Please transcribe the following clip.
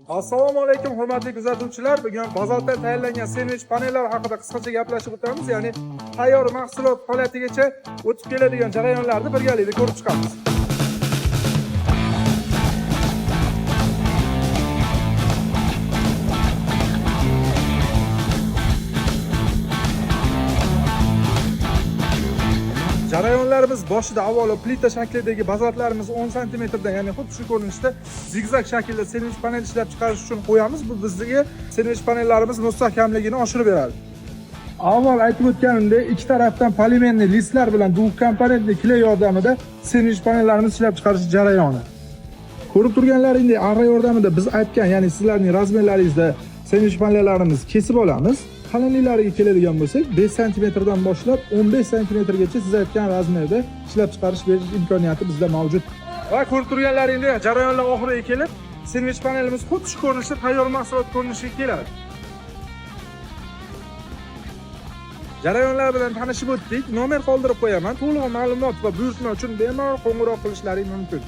Assalomu alaykum hurmatli kuzatuvchilar. Bugun bozordan tayyorlangan sendvich panellari haqida qisqacha gaplashib o'tamiz. Ya'ni tayyor mahsulot holatigacha o'tib keladigan jarayonlarni birgalikda ko'rib chiqamiz. Jarayonlarimiz boshida avvalo plita shaklidagi bazatlarimiz 10 cm dan, ya'ni xuddi shu ko'rinishda zigzag shaklda sendvich panel ishlab chiqarish uchun qo'yamiz. Bu bizga sendvich panellarimiz mustahkamligini oshirib beradi. Avval aytib o'tganimdek, ikki tarafdan polimerli listlar bilan duv komponentli kley yordamida sendvich panellarimiz ishlab chiqarish jarayoni. Ko'rib turganlaringdek, arra yordamida biz aytgan, ya'ni sizlarning razmerlaringizda sendvich panellarimizni kesib olamiz. Qalinliklariga keladigan bo'lsak, 5 cm dan boshlab 15 cm gacha siz aytgan razmerda ishlab chiqarish berish imkoniyati bizda mavjud. Va ko'rib turganlaringdek, jarayonlar oxiriga kelib, sendvich panelimiz xuddi shu ko'rinishda tayyor mahsulot ko'rinishiga keladi. Jarayonlar bilan tanishib o'tdik. Nomer qoldirib qo'yaman. To'liq ma'lumot va buyurtma uchun bemalol qo'ng'iroq qilishlaring mumkin.